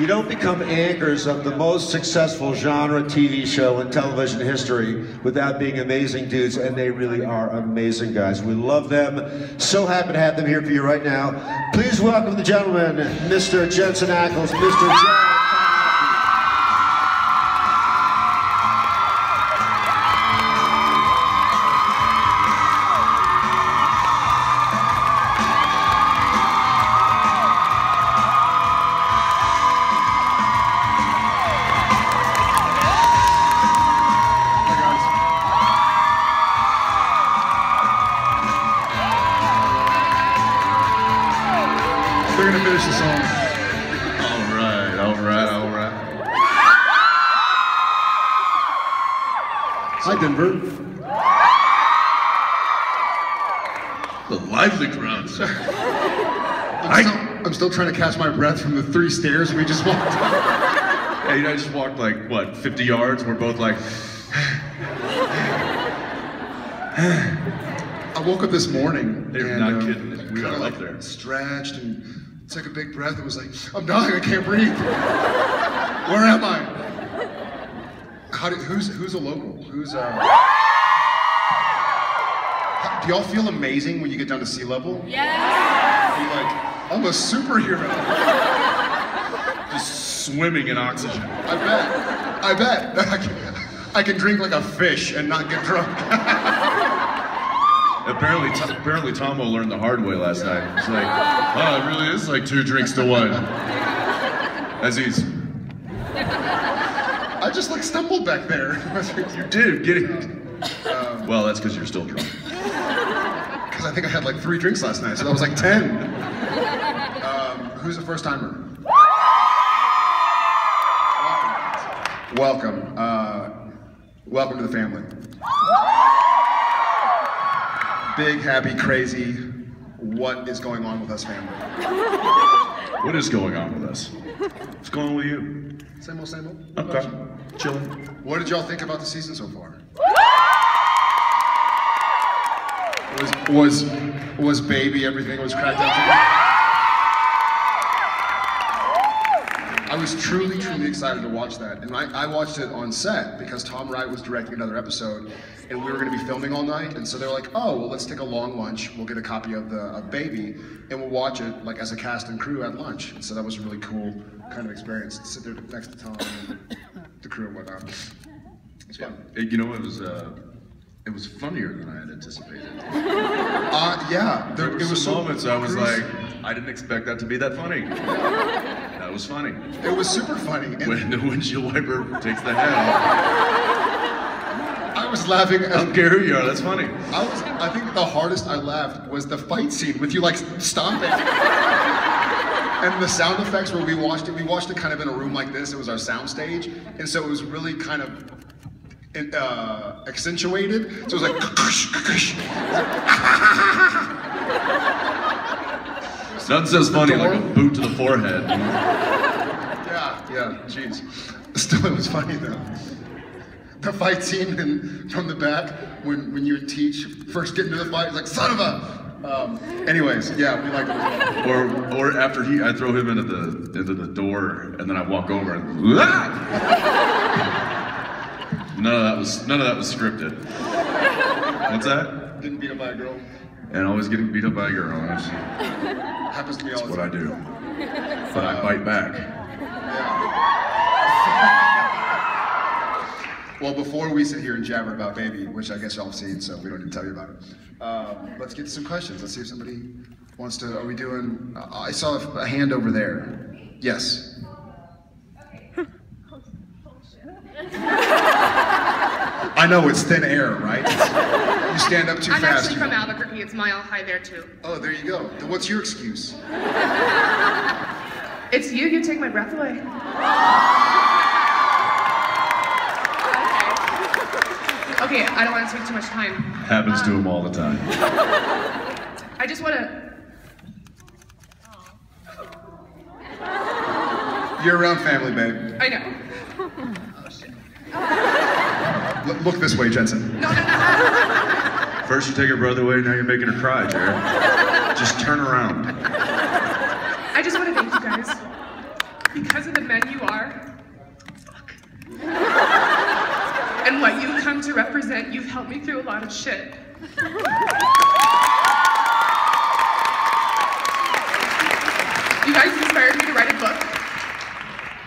You don't become anchors of the most successful genre TV show in television history without being amazing dudes, and they really are amazing guys. We love them. So happy to have them here for you right now. Please welcome the gentleman, Mr. Jensen Ackles, Mr. John. We're gonna finish the song. All right. Hi, Denver. The lively crowd, sir. I'm still trying to catch my breath from the 3 stairs we just walked up. Hey, you know, I just walked like, what, 50 yards? We're both like... I woke up this morning. They're not kidding. We are up there. Stretched and took a big breath and was like, I'm dying, I can't breathe. Where am I? Who's a local? Do y'all feel amazing when you get down to sea level? Yes! You're like, I'm a superhero. Just swimming in oxygen. I bet. I can drink like a fish and not get drunk. Apparently Tomo learned the hard way last night. It's like, oh, it really is like 2 drinks to 1. As he's... I just like stumbled back there. You did, get it. Well, that's because you're still drunk. Because I think I had like 3 drinks last night, so that was like 10. Who's a first timer? Welcome. Welcome to the family. Big, happy, crazy. What is going on with us, family? What is going on with us? What's going on with you? Same old, same old. Okay. Chilling. What did y'all think about the season so far? Was baby everything was cracked out to be? I was truly excited to watch that. And I watched it on set because Tom Wright was directing another episode and we were gonna be filming all night. And so they're like, oh, well, let's take a long lunch. We'll get a copy of Baby and we'll watch it like as a cast and crew at lunch. And so that was a really cool kind of experience to sit there next to Tom and the crew and whatnot. It's fun. You know, it was funnier than I had anticipated. Yeah. There was some moments I was like, I didn't expect that to be that funny. That was funny. It was super funny. When the windshield wiper takes the head off. I was laughing. I don't care who you are, that's funny. I think the hardest I laughed was the fight scene with you like stomping. And the sound effects where we watched it kind of in a room like this. It was our sound stage. And so it was really kind of accentuated. So it was like, Nothing says funny like a boot to the forehead. Yeah, jeez. Still, it was funny though. The fight scene from the back when you and Teach first get into the fight, it's like, son of a... anyways, yeah, we liked it as well. Or after I throw him into the door and then I walk over and None of that was scripted. What's that? Getting beat up by a girl. And always getting beat up by a girl. Happens to me all the time. That's what I do. But I bite back. Yeah. Well, before we sit here and jabber about Baby, which I guess y'all have seen, so we don't need to tell you about it. Let's get to some questions. Let's see if somebody wants to. Are we doing? I saw a hand over there. Yes. I know, it's thin air, right? You stand up too fast. I'm actually from Albuquerque. It's mile high there too. Oh, there you go. Then what's your excuse? It's you. You take my breath away. Okay, I don't want to take too much time. Happens to him all the time. I just want to... You're around family, babe. I know. Look this way, Jensen. No. First you take her brother away, now you're making her cry, Jared. Just turn around. I just want to thank you guys because of the men you are, and what you come to represent, you've helped me through a lot of shit. You guys inspired me to write a book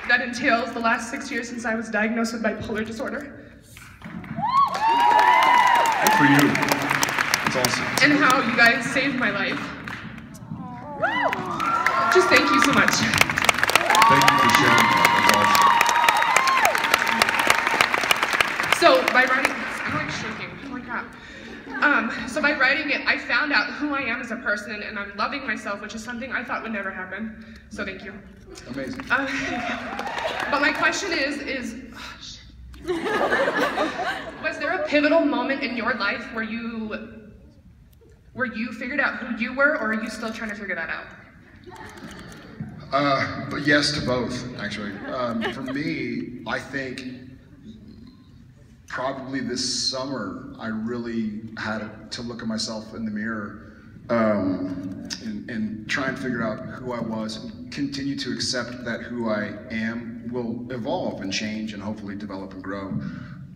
that entails the last 6 years since I was diagnosed with bipolar disorder. Good for you. That's awesome. And how you guys saved my life. Just thank you so much. Thank you for sharing that. That's So by writing, I'm like shaking, holy crap. So by writing it, I found out who I am as a person, and I'm loving myself, which is something I thought would never happen. So thank you. Amazing. But my question is, was there a pivotal moment in your life where you figured out who you were, or are you still trying to figure that out? But yes to both, actually. For me, I think probably this summer, I really had to look at myself in the mirror and try and figure out who I was and continue to accept that who I am will evolve and change and hopefully develop and grow.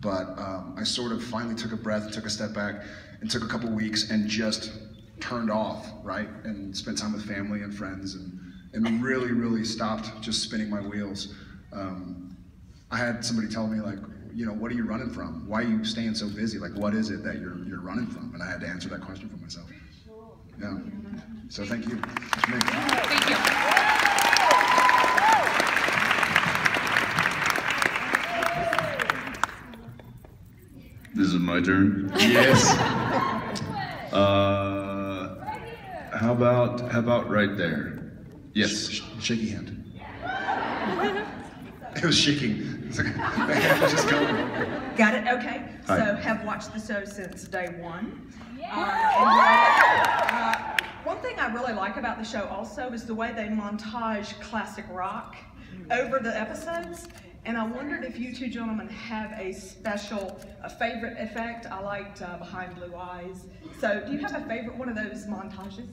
But I sort of finally took a breath, took a step back, and took a couple weeks and just turned off, right? And spent time with family and friends and really, really stopped just spinning my wheels. I had somebody tell me, like, you know, what are you running from? Why are you staying so busy? Like, what is it that you're running from? And I had to answer that question for myself. Yeah. So thank you. That's me. Thank you. This is my turn. Yes. How about right there? Yes. Shaky hand. It was shaking. It's like, the hand was just going. Got it? Okay. Hi. So have watched the show since day one. One thing I really like about the show also is the way they montage classic rock over the episodes. And I wondered if you two gentlemen have a favorite effect. I liked Behind Blue Eyes. So do you have a favorite one of those montages?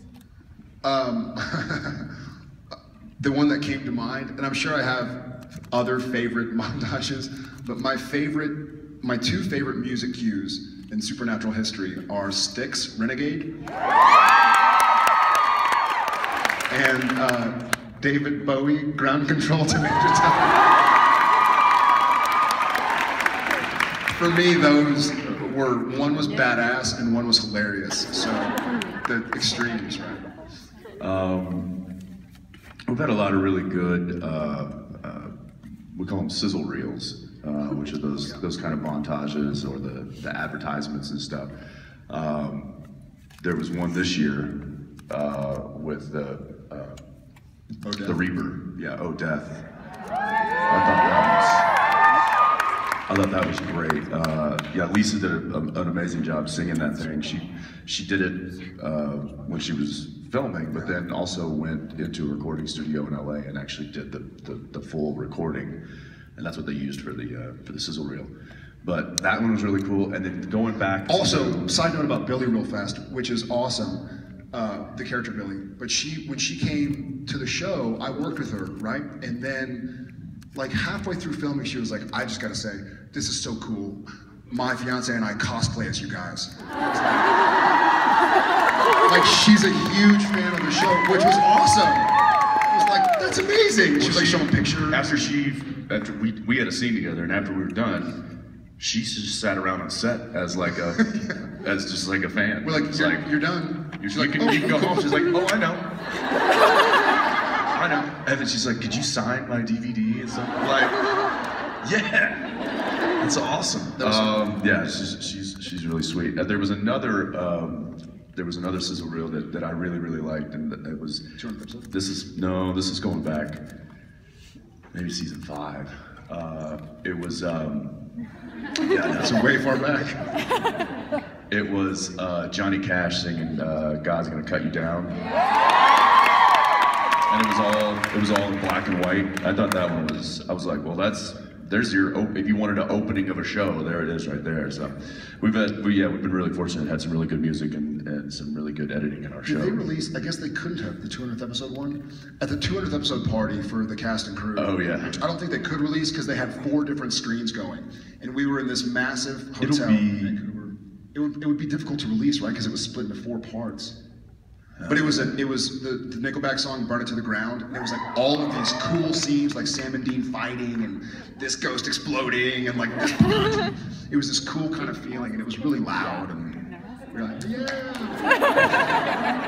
The one that came to mind, and I'm sure I have other favorite montages, but my two favorite music cues in supernatural history are Styx, Renegade, and David Bowie, Ground Control to Major Tom. For me, those were, one was badass and one was hilarious, so the extremes, right? We've had a lot of really good, we call them sizzle reels, which are those kind of montages or the advertisements and stuff. There was one this year with the Reaper, yeah, Oh Death. I thought that was great. Yeah, Lisa did an amazing job singing that thing. She did it when she was filming, but then also went into a recording studio in LA and actually did the full recording, and that's what they used for the sizzle reel. But that one was really cool. And then going back. Also, side note about Billy real fast, which is awesome. The character Billy, but when she came to the show, I worked with her, right? And then, like halfway through filming, she was like, "I just gotta say, this is so cool. My fiance and I cosplay as you guys." Like, she's a huge fan of the show, which was awesome. I was like, "That's amazing." She was like showing pictures. After we had a scene together, and after we were done, she just sat around on set as just like a fan. We're like, "You're done." You can go home. She's like, "Oh, I know. I know." And then she's like, "Could you sign my DVD and stuff?" I'm like, yeah, that's awesome. Yeah, she's really sweet. There was another sizzle reel that I really liked, and it was. This is going back, maybe season 5. It was yeah, that's way far back. It was Johnny Cash singing "God's Gonna Cut You Down," and it was all in black and white. I thought that one was. I was like, well, that's there's your if you wanted an opening of a show, there it is right there. So we've been really fortunate, had some really good music and some really good editing in our show. Did they release, I guess they couldn't have the 200th episode one? At the 200th episode party for the cast and crew. Oh yeah. Which I don't think they could release because they had 4 different screens going. And we were in this massive hotel in Vancouver. It would be difficult to release, right? Because it was split into 4 parts. But it was the Nickelback song "Burn It to the Ground," and it was like all of these cool scenes, like Sam and Dean fighting, and this ghost exploding, and like this. It was this cool kind of feeling, and it was really loud, and we were like, yeah.